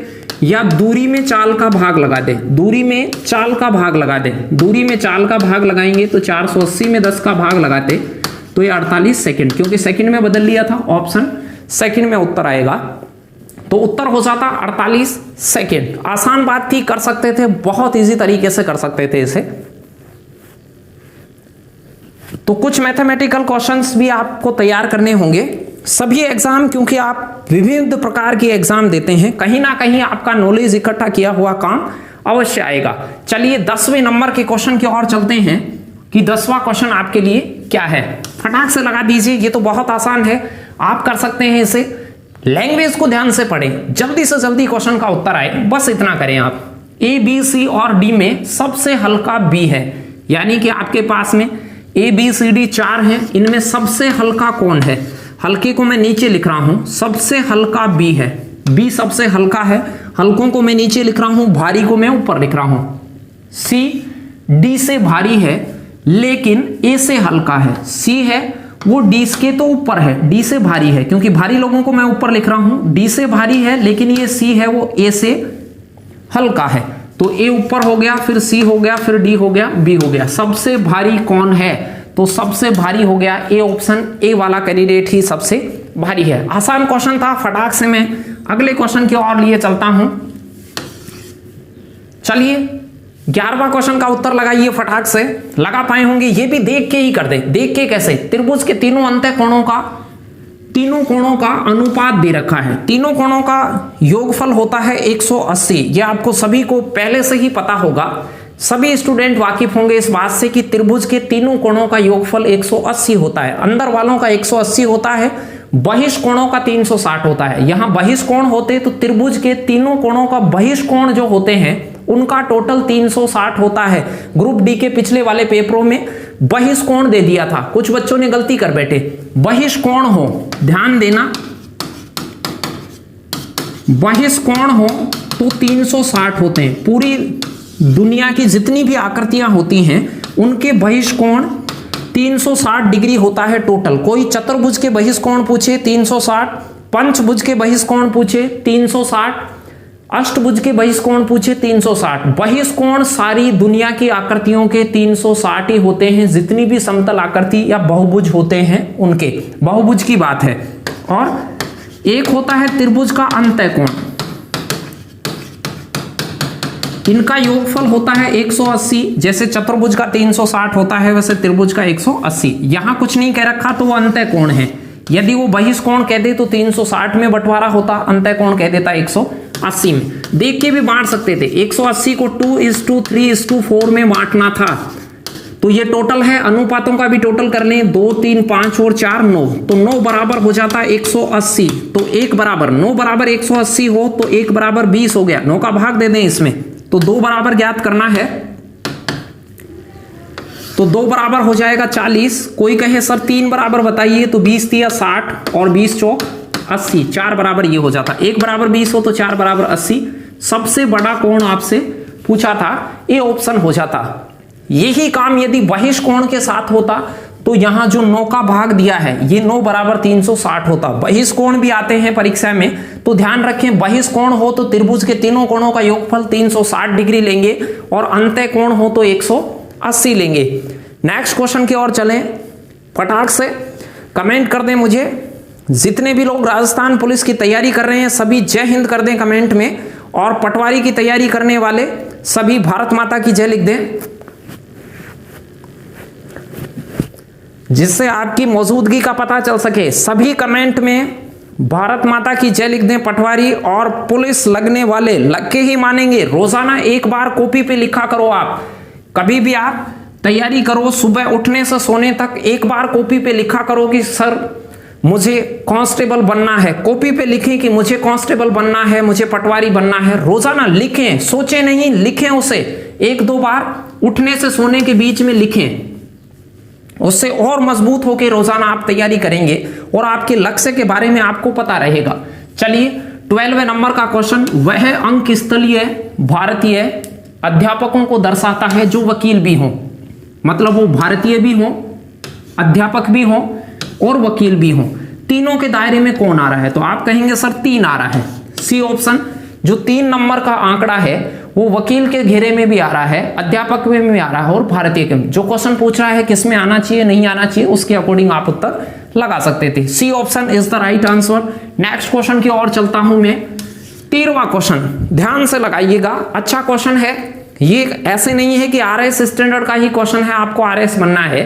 या दूरी में चाल का भाग लगा दे, दूरी में चाल का भाग लगा दे, दूरी में चाल का भाग लगाएंगे तो 480 में 10 का भाग लगाते तो ये 48 सेकेंड, क्योंकि सेकेंड में बदल लिया था, ऑप्शन सेकेंड में उत्तर आएगा। तो उत्तर हो जाता 48 सेकेंड। आसान बात थी, कर सकते थे, बहुत इजी तरीके से कर सकते थे इसे। तो कुछ मैथमेटिकल क्वेश्चंस भी आपको तैयार करने होंगे। सभी एग्जाम, क्योंकि आप विभिन्न प्रकार के एग्जाम देते हैं, कहीं ना कहीं आपका नॉलेज इकट्ठा किया हुआ काम अवश्य आएगा। चलिए 10वें नंबर के क्वेश्चन की ओर चलते हैं कि 10वां क्वेश्चन आपके लिए क्या है। फटाक से लगा दीजिए, ये तो बहुत आसान है, आप कर सकते हैं इसे। लैंग्वेज को ध्यान से पढ़ें, जल्दी से जल्दी क्वेश्चन का उत्तर आए, बस इतना करें आप। ए बी सी और डी में सबसे हल्का बी है, यानी कि आपके पास में ए बी सी डी 4 हैं, इनमें सबसे हल्का कौन है? हल्के को मैं नीचे लिख रहा हूं, सबसे हल्का बी है, बी सबसे हल्का है। हल्कों को मैं नीचे लिख रहा हूं, भारी को मैं ऊपर लिख रहा हूं। सी डी से भारी है लेकिन ए से हल्का है। सी है वो डी के तो ऊपर है, डी से भारी है, क्योंकि भारी लोगों को मैं ऊपर लिख रहा हूं। डी से भारी है लेकिन ये सी है वो ए से हल्का है। तो ए ऊपर हो गया, फिर सी हो गया, फिर डी हो गया, बी हो गया। सबसे भारी कौन है? तो सबसे भारी हो गया ए, ऑप्शन ए वाला कैंडिडेट ही सबसे भारी है। आसान क्वेश्चन था, फटाक से मैं अगले क्वेश्चन की ओर लिए चलता हूं। चलिए 11वां क्वेश्चन का उत्तर लगाइए, फटाक से लगा पाए होंगे। ये भी देख के ही कर दे। देख के कैसे? त्रिभुज के तीनों कोणों का अनुपात दे रखा है। तीनों कोणों का योगफल होता है 180। ये आपको सभी को पहले से ही पता होगा, सभी स्टूडेंट वाकिफ होंगे इस बात से कि त्रिभुज के तीनों कोणों का योगफल 180 होता है। अंदर वालों का 180 होता है, बहिष्कोणों का 360 होता है। यहां बहिष्कोण होते तो त्रिभुज के तीनों कोणों का बहिष्कोण जो होते हैं उनका टोटल 360 होता है। ग्रुप डी के पिछले वाले पेपरों में बहिष्कोण दे दिया था, कुछ बच्चों ने गलती कर बैठे। बहिष्कोण हो, ध्यान देना, बहिष्कोण हो तो 360 होते हैं। पूरी दुनिया की जितनी भी आकृतियां होती हैं उनके बहिष्कोण 360 डिग्री होता है टोटल। कोई चतुर्भुज के बहिष्कोण पूछे 360, पंचभुज के बहिष्कोण पूछे 360, अष्टभुज के बहिष्कोण पूछे 360। बहिष्कोण सारी दुनिया की आकृतियों के 360 ही होते हैं, जितनी भी समतल आकृति या बहुभुज होते हैं उनके। बहुभुज की बात है। और एक होता है त्रिभुज का अंतःकोण, इनका योगफल होता है 180। जैसे चतुर्भुज का 360 होता है वैसे त्रिभुज का 180। यहां कुछ नहीं कह रखा तो वो अंतःकोण है। यदि वो बहिष्कोण कह दे तो 360 में बंटवारा होता, अंतःकोण कह देता 180 में। देख के भी बांट सकते थे। 180 को 2:3:4 में बांटना था। तो ये टोटल है, अनुपातों का भी टोटल कर लें, 2, 3, 5 और 4, 9। तो 9 बराबर हो जाता 180। तो 1 बराबर 9 बराबर 180 हो तो 1 बराबर 20 हो गया। 9 का भाग दे दें इसमें, तो 2 बराबर ज्ञात करना है। तो 2 बराबर हो जाएगा 40। कोई कहे सर 3 बराबर बताइए, तो 20 3 60 और 20 चौक 80, 4 बराबर ये हो जाता। 1 बराबर 20 हो तो 4 बराबर 80। सबसे बड़ा कोण आपसे पूछा था, ये ऑप्शन हो जाता। यही काम यदि बहिष्कोण के साथ होता तो यहां जो 9 का भाग दिया है ये 9 बराबर 360 होता। बहिष्कोण भी आते हैं परीक्षा में, तो ध्यान रखें बहिष्कोण हो तो त्रिभुज के तीनों कोणों का योगफल 360 डिग्री लेंगे और अंतःकोण हो तो 180 लेंगे। नेक्स्ट क्वेश्चन की ओर चलें। फटाक से कमेंट कर दें मुझे, जितने भी लोग राजस्थान पुलिस की तैयारी कर रहे हैं सभी जय हिंद कर दें कमेंट में, और पटवारी की तैयारी करने वाले सभी भारत माता की जय लिख दें, जिससे आपकी मौजूदगी का पता चल सके। सभी कमेंट में भारत माता की जय लिख दें पटवारी, और पुलिस लगने वाले लग के ही मानेंगे। रोजाना एक बार कॉपी पे लिखा करो। आप कभी भी आप तैयारी करो, सुबह उठने से सोने तक एक बार कॉपी पे लिखा करो कि सर मुझे कांस्टेबल बनना है। कॉपी पे लिखें कि मुझे कांस्टेबल बनना है, मुझे पटवारी बनना है। रोजाना लिखें, सोचे नहीं, लिखें उसे। एक दो बार उठने से सोने के बीच में लिखें, उससे और मजबूत होकर रोजाना आप तैयारी करेंगे और आपके लक्ष्य के बारे में आपको पता रहेगा। चलिए 12वें नंबर का क्वेश्चन, वह अंक स्थलीय भारतीय अध्यापकों को दर्शाता है जो वकील भी हों, मतलब वो भारतीय भी हों, अध्यापक भी हों और वकील भी हों। तीनों के दायरे में कौन आ रहा है? तो आप कहेंगे सर 3 आ रहा है। सी ऑप्शन, जो 3 नंबर का आंकड़ा है वो वकील के घेरे में भी आ रहा है, अध्यापक में भी आ रहा है और भारतीय के। जो क्वेश्चन पूछ रहा है किसमें आना चाहिए नहीं आना चाहिए, उसके अकॉर्डिंग आप उत्तर लगा सकते थे। C option is the right answer. Next question की ओर चलता हूं मैं। 13वां क्वेश्चन, ध्यान से लगाइएगा, अच्छा क्वेश्चन है ये। ऐसे नहीं है कि आरएस स्टैंडर्ड का ही क्वेश्चन है, आपको आरएस बनना है।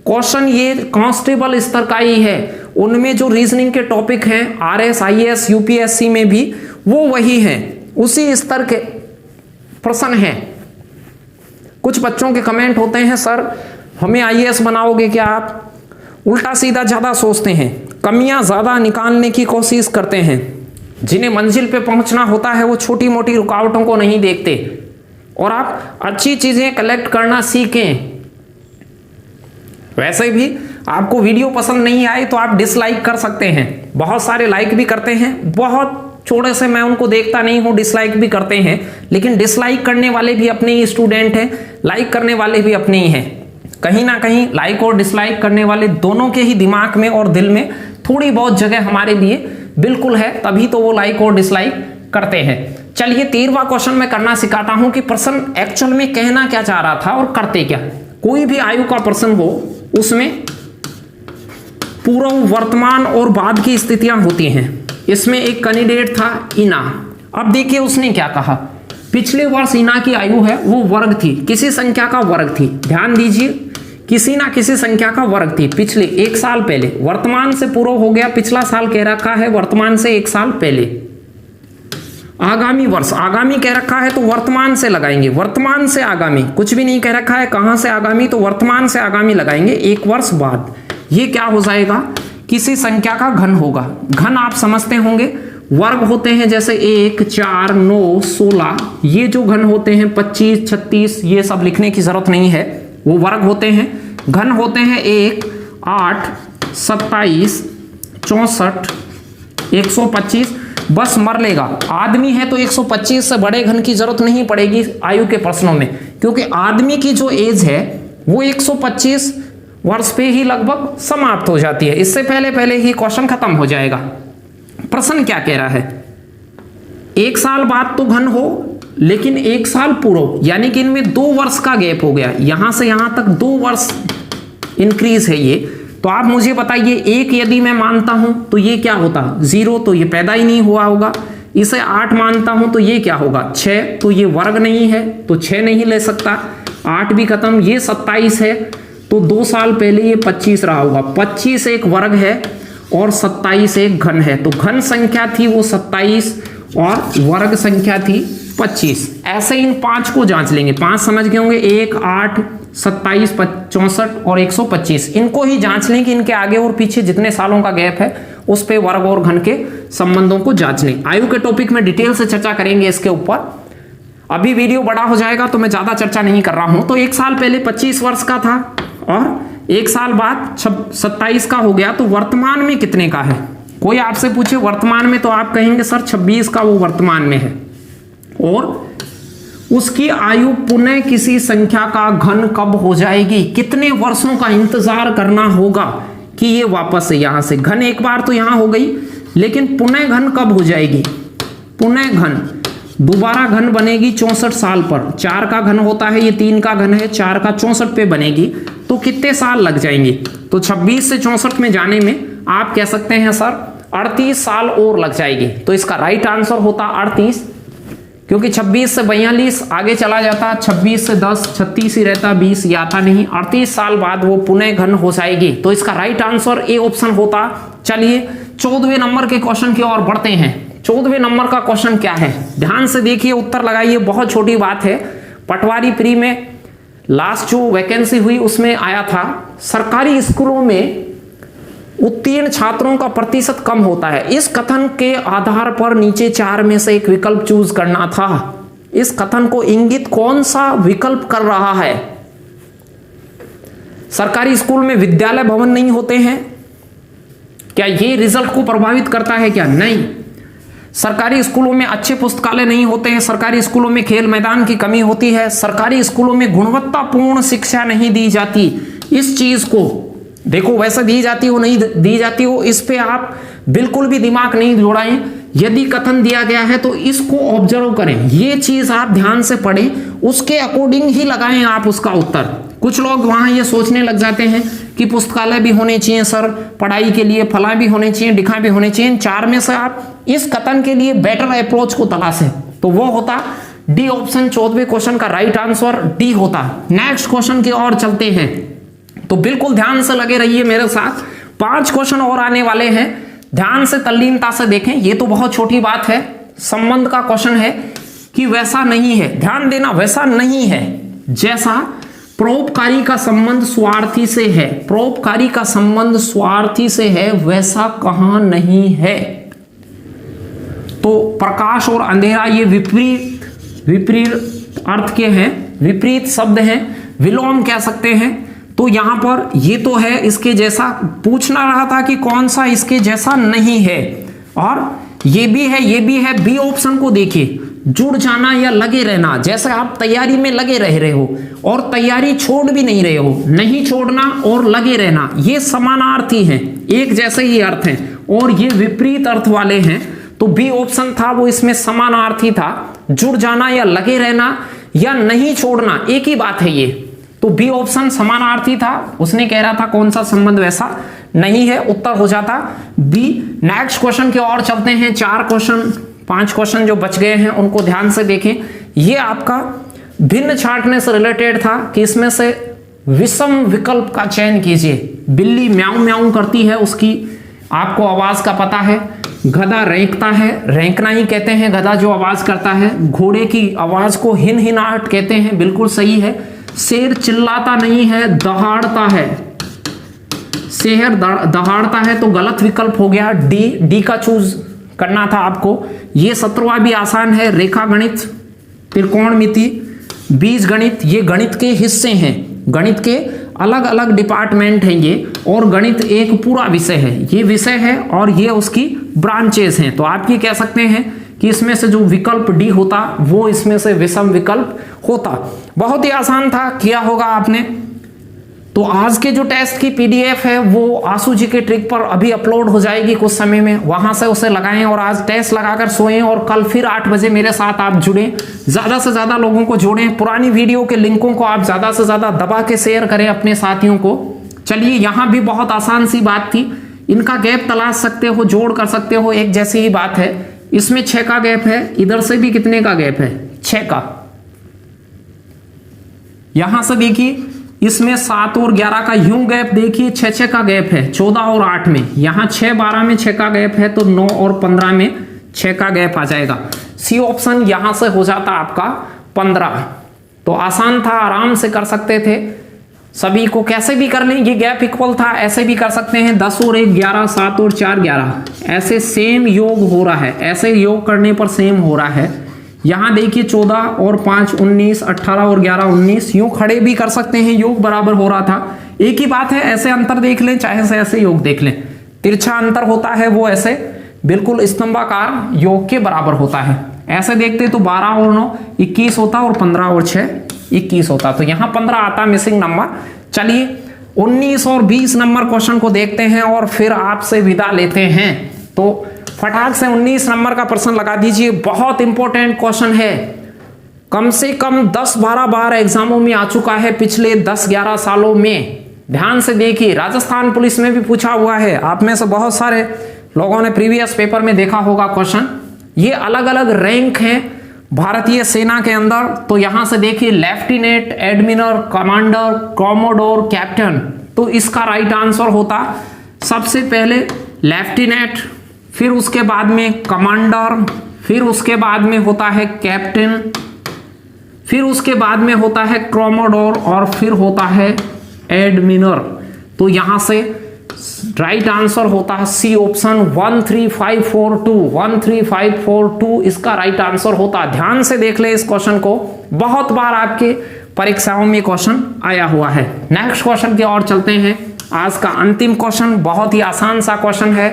क्वेश्चन ये कांस्टेबल स्तर का ही है। उनमें जो रीजनिंग के टॉपिक हैं आरएस, आईएएस, यूपीएससी में भी वो वही हैं, उसी स्तर के प्रश्न है। कुछ बच्चों के कमेंट होते हैं सर हमें आईएएस बनाओगे क्या आप? उल्टा सीधा ज्यादा सोचते हैं, कमियां ज्यादा निकालने की कोशिश करते हैं। जिन्हें मंजिल पे पहुंचना होता है वो छोटी मोटी रुकावटों को नहीं देखते। और आप अच्छी चीजें कलेक्ट करना सीखें। वैसे भी आपको वीडियो पसंद नहीं आए तो आप डिसलाइक कर सकते हैं। बहुत सारे लाइक भी करते हैं, बहुत छोटे से मैं उनको देखता नहीं हूं, डिसलाइक भी करते हैं। लेकिन डिसलाइक करने वाले भी अपने ही स्टूडेंट हैं, लाइक करने वाले भी अपने ही हैं। कहीं ना कहीं लाइक और डिसलाइक करने वाले दोनों के ही दिमाग में और दिल में थोड़ी बहुत जगह हमारे लिए बिल्कुल है, तभी तो वो लाइक और डिसलाइक करते हैं। चलिए 13वां क्वेश्चन मैं करना सिखाता हूं कि प्रश्न एक्चुअल में कहना क्या चाह रहा था और करते क्या। कोई भी आयु का प्रश्न हो उसमें पूर्व, वर्तमान और बाद की स्थितियां होती हैं। इसमें एक कैंडिडेट था इना। अब देखिए उसने क्या कहा, पिछले वर्ष इना की आयु है वो वर्ग थी, किसी संख्या का वर्ग थी। ध्यान दीजिए, किसी ना किसी संख्या का वर्ग थी पिछले 1 साल पहले। वर्तमान से पूर्व हो गया, पिछला साल कह रखा है, वर्तमान से 1 साल पहले। आगामी वर्ष, आगामी कह रखा है तो वर्तमान से लगाएंगे, वर्तमान से आगामी। कुछ भी नहीं कह रखा है कहां से आगामी, तो वर्तमान से आगामी लगाएंगे 1 वर्ष बाद। ये क्या हो जाएगा, किसी संख्या का घन होगा। घन आप समझते होंगे, वर्ग होते हैं जैसे 1, 4, 9, 16। ये जो घन होते हैं 25, 36, ये सब लिखने की जरूरत नहीं है, वो वर्ग होते हैं। घन होते हैं 1, 8, 27, 64, 125। बस मर लेगा। आदमी है तो 125 से बड़े घन की जरूरत नहीं पड़ेगी आयु के प्रश्नों में, क्योंकि आदमी की जो एज है वो 125 वर्ष पे ही लगभग समाप्त हो जाती है। इससे पहले ही क्वेश्चन खत्म हो जाएगा। प्रश्न क्या कह रहा है, 1 साल बाद तो घन हो, लेकिन 1 साल पूर्व, यानी कि इनमें 2 वर्ष का गैप हो गया। यहां से यहां तक 2 वर्ष इंक्रीज है ये। तो आप मुझे बताइए, 1 यदि मैं मानता हूं तो ये क्या होता, 0, तो ये पैदा ही नहीं हुआ होगा। इसे 8 मानता हूं तो ये क्या होगा, 6, तो ये वर्ग नहीं है तो 6 नहीं ले सकता, 8 भी खत्म। ये 27 है तो 2 साल पहले ये 25 रहा होगा। 25 एक वर्ग है और 27 एक घन है, तो घन संख्या थी वो 27 और वर्ग संख्या थी 25। ऐसे इन 5 को जांच लेंगे। 5 समझ गए होंगे, 1, 8, 27, 64 और 125। इनको ही जांच लें कि इनके आगे और पीछे जितने सालों का गैप है उस पे वर्ग और घन के संबंधों को जांच लें। आयु के टॉपिक में डिटेल से चर्चा करेंगे इसके ऊपर। अभी वीडियो बड़ा हो जाएगा तो मैं ज्यादा चर्चा नहीं कर रहा हूं। तो 1 साल पहले 25 वर्ष का था और 1 साल बाद 27 का हो गया, तो वर्तमान में कितने का है। कोई आपसे पूछे वर्तमान में, तो आप कहेंगे सर 26 का वो वर्तमान में है। और उसकी आयु पुनः किसी संख्या का घन कब हो जाएगी, कितने वर्षों का इंतजार करना होगा कि ये वापस से यहां से घन, एक बार तो यहां हो गई, लेकिन पुनः घन कब हो जाएगी। पुनः घन दोबारा घन बनेगी 64 साल पर। 4 का घन होता है, ये 3 का घन है, 4 का 64 पे बनेगी, तो कितने साल लग जाएंगे। तो 26 से 64 में जाने में आप कह सकते हैं सर 38 साल और लग जाएगी। तो इसका राइट आंसर होता 38, क्योंकि 26 से 42 आगे चला जाता, 26 से 10 36 ही रहता, 20 ये आता नहीं। 38 साल बाद वो पुनः घन हो जाएगी, तो इसका राइट आंसर ए ऑप्शन होता। चलिए 14वें नंबर के क्वेश्चन की ओर बढ़ते हैं। 14वें नंबर का क्वेश्चन क्या है, ध्यान से देखिए, उत्तर लगाइए। बहुत छोटी बात है, पटवारी प्री में लास्ट जो वैकेंसी हुई उसमें आया था, सरकारी स्कूलों में उत्तीर्ण छात्रों का प्रतिशत कम होता है। इस कथन के आधार पर नीचे 4 में से एक विकल्प चूज करना था। इस कथन को इंगित कौन सा विकल्प कर रहा है? सरकारी स्कूल में विद्यालय भवन नहीं होते हैं, क्या ये रिजल्ट को प्रभावित करता है? क्या नहीं। सरकारी स्कूलों में अच्छे पुस्तकालय नहीं होते हैं, सरकारी स्कूलों में खेल मैदान की कमी होती है, सरकारी स्कूलों में गुणवत्तापूर्ण शिक्षा नहीं दी जाती। इस चीज को देखो, वैसे दी जाती हो नहीं दी जाती हो, इस पे आप बिल्कुल भी दिमाग नहीं दौड़ाएं। यदि कथन दिया गया है तो इसको ऑब्जर्व करें, ये चीज आप ध्यान से पढ़ें, उसके अकॉर्डिंग ही लगाएं आप उसका उत्तर। कुछ लोग वहां ये सोचने लग जाते हैं कि पुस्तकालय भी होने चाहिए सर, पढ़ाई के लिए फला भी होने चाहिए, डिखा भी होने चाहिए। 4 में से आप इस कथन के लिए बेटर अप्रोच को तलाशें, तो वो होता डी ऑप्शन। 14वें क्वेश्चन का राइट आंसर डी होता। नेक्स्ट क्वेश्चन की ओर चलते हैं, तो बिल्कुल ध्यान से लगे रहिए मेरे साथ। 5 क्वेश्चन और आने वाले हैं, ध्यान से तल्लीनता से देखें। ये तो बहुत छोटी बात है, संबंध का क्वेश्चन है कि वैसा नहीं है, ध्यान देना, वैसा नहीं है जैसा परोपकारी का संबंध स्वार्थी से है, परोपकारी का संबंध स्वार्थी से है, वैसा कहां नहीं है। तो प्रकाश और अंधेरा ये विपरीत अर्थ के हैं, विपरीत शब्द हैं, विलोम कह सकते हैं। तो यहां पर ये तो है इसके जैसा, पूछना रहा था कि कौन सा इसके जैसा नहीं है, और ये भी है, ये भी है। बी ऑप्शन को देखिए, जुड़ जाना या लगे रहना, जैसे आप तैयारी में लगे रह रहे हो और तैयारी छोड़ भी नहीं रहे हो, नहीं छोड़ना और लगे रहना ये समानार्थी हैं, एक जैसे ही अर्थ हैं, और ये विपरीत अर्थ वाले हैं। तो बी ऑप्शन था वो इसमें समानार्थी था, जुड़ जाना या लगे रहना या नहीं छोड़ना एक ही बात है ये। तो बी ऑप्शन समानार्थी था, उसने कह रहा था कौन सा संबंध वैसा नहीं है, उत्तर हो जाता बी। नेक्स्ट क्वेश्चन की ओर चलते हैं। 5 क्वेश्चन जो बच गए हैं उनको ध्यान से देखें। ये आपका भिन्न छांटने से रिलेटेड था कि इसमें से विषम विकल्प का चयन कीजिए। बिल्ली म्याऊं म्याऊं करती है, उसकी आपको आवाज का पता है। गधा रेंकता है, रेंकना ही कहते हैं गधा जो आवाज करता है। घोड़े की आवाज को हिन हिनाहट कहते हैं, बिल्कुल सही है। शेर चिल्लाता नहीं है, दहाड़ता है। शेर दहाड़ता है तो गलत विकल्प हो गया, डी का चूज करना था आपको। ये 17वां भी आसान है, रेखा गणित, त्रिकोणमिति, बीज गणित, ये गणित के हिस्से हैं, गणित के अलग अलग डिपार्टमेंट हैं ये, और गणित एक पूरा विषय है, ये विषय है और ये उसकी ब्रांचेस हैं। तो आप ये कह सकते हैं कि इसमें से जो विकल्प डी होता वो इसमें से विषम विकल्प होता। बहुत ही आसान था, किया होगा आपने। तो आज के जो टेस्ट की पीडीएफ है वो आशु जी के ट्रिक पर अभी अपलोड हो जाएगी कुछ समय में, वहां से उसे लगाएं और आज टेस्ट लगाकर सोएं, और कल फिर 8 बजे मेरे साथ आप जुड़ें, ज्यादा से ज्यादा लोगों को जोड़ें। पुरानी वीडियो के लिंकों को आप ज्यादा से ज्यादा दबा के शेयर करें अपने साथियों को। चलिए, यहां भी बहुत आसान सी बात थी, इनका गैप तलाश सकते हो, जोड़ कर सकते हो, एक जैसी ही बात है। इसमें 6 का गैप है, इधर से भी कितने का गैप है? 6 का। यहां से देखिए, इसमें 7 और 11 का यूं गैप देखिए, 6 का गैप है। 14 और 8 में, यहां 6 12 में 6 का गैप है, तो 9 और 15 में 6 का गैप आ जाएगा। सी ऑप्शन यहां से हो जाता आपका 15। तो आसान था, आराम से कर सकते थे, सभी को कैसे भी कर लें, ये गैप इक्वल था, ऐसे भी कर सकते हैं। 10 और 1 11, 7 और 4 11, ऐसे सेम योग हो रहा है, ऐसे योग करने पर सेम हो रहा है। यहां देखिए 14 और 5 19, 18 और 11 19, यूं खड़े भी कर सकते हैं, योग बराबर हो रहा था। एक ही बात है, ऐसे अंतर देख लें चाहे से ऐसे योग देख लें, तिरछा अंतर होता है वो ऐसे बिल्कुल स्तंभाकार योग के बराबर होता है। ऐसे देखते तो 12 और 9 21 होता, और 15 और 6 21 होता, तो यहां 15 आता मिसिंग नंबर। चलिए 19 और 20 नंबर क्वेश्चन को देखते हैं और फिर आपसे विदा लेते हैं। तो फटाक से 19 नंबर का प्रश्न लगा दीजिए, बहुत इंपॉर्टेंट क्वेश्चन है, कम से कम 10-12 बार एग्जामों में आ चुका है पिछले 10-11 सालों में। ध्यान से देखिए, राजस्थान पुलिस में भी पूछा हुआ है, आप में से बहुत सारे लोगों ने प्रीवियस पेपर में देखा होगा क्वेश्चन। ये अलग अलग रैंक हैं भारतीय सेना के अंदर, तो यहां से देखिए lieutenant, admiral, commander, commodore, captain, तो इसका राइट आंसर होता सबसे पहले लेफ्टिनेंट, फिर उसके बाद में कमांडर, फिर उसके बाद में होता है कैप्टन, फिर उसके बाद में होता है कॉमोडोर और फिर होता है एडमिरल। तो यहां से राइट आंसर होता है सी ऑप्शन 13542। 13542 इसका राइट आंसर होता। ध्यान से देख ले इस क्वेश्चन को, बहुत बार आपके परीक्षाओं में क्वेश्चन आया हुआ है। नेक्स्ट क्वेश्चन की ओर चलते हैं। आज का अंतिम क्वेश्चन बहुत ही आसान सा क्वेश्चन है,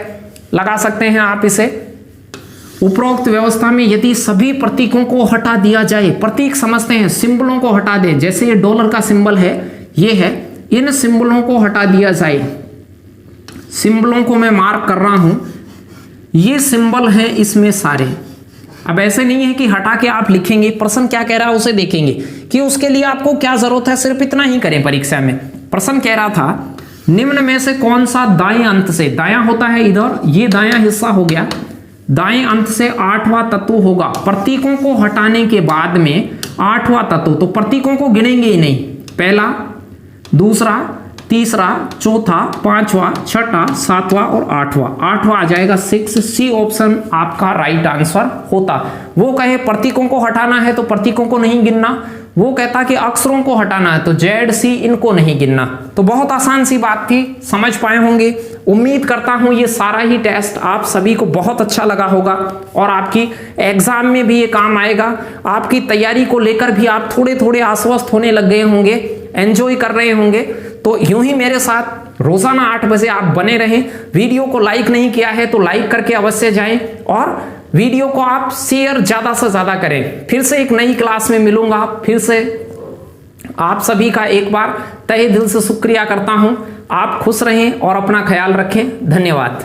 लगा सकते हैं आप इसे। उपरोक्त व्यवस्था में यदि सभी प्रतीकों को हटा दिया जाए, प्रतीक समझते हैं, सिंबलों को हटा दें, जैसे ये डॉलर का सिंबल है, ये है, इन सिंबलों को हटा दिया जाए। सिंबलों को मैं मार्क कर रहा हूं, ये सिंबल हैं इसमें सारे। अब ऐसे नहीं है कि हटा के आप लिखेंगे, प्रश्न क्या कह रहा है उसे देखेंगे कि उसके लिए आपको क्या जरूरत है, सिर्फ इतना ही करें परीक्षा में। प्रश्न कह रहा था निम्न में से कौन सा दाएं अंत से, दायां होता है इधर, ये दायां हिस्सा हो गया, दाएं अंत से 8वां तत्व होगा। प्रतीकों को हटाने के बाद में 8वां तत्व, तो प्रतीकों को गिनेंगे ही नहीं, पहला, दूसरा, तीसरा, चौथा, पांचवा, छठा, सातवां और आठवां। आठवां आ जाएगा 6। सी ऑप्शन आपका राइट आंसर होता। वो कहे प्रतीकों को हटाना है तो प्रतीकों को नहीं गिनना, वो कहता कि अक्षरों को हटाना है तो जेड सी इनको नहीं गिनना। तो बहुत आसान सी बात थी, समझ पाए होंगे। उम्मीद करता हूं ये सारा ही टेस्ट आप सभी को बहुत अच्छा लगा होगा और आपकी एग्जाम में भी ये काम आएगा। आपकी तैयारी को लेकर भी आप थोड़े थोड़े आश्वस्त होने लग गए होंगे, एंजॉय कर रहे होंगे। तो यूं ही मेरे साथ रोजाना 8 बजे आप बने रहें। वीडियो को लाइक नहीं किया है तो लाइक करके अवश्य जाएं और वीडियो को आप शेयर ज्यादा से ज्यादा करें। फिर से एक नई क्लास में मिलूंगा, फिर से आप सभी का एक बार तहे दिल से शुक्रिया करता हूं। आप खुश रहें और अपना ख्याल रखें। धन्यवाद।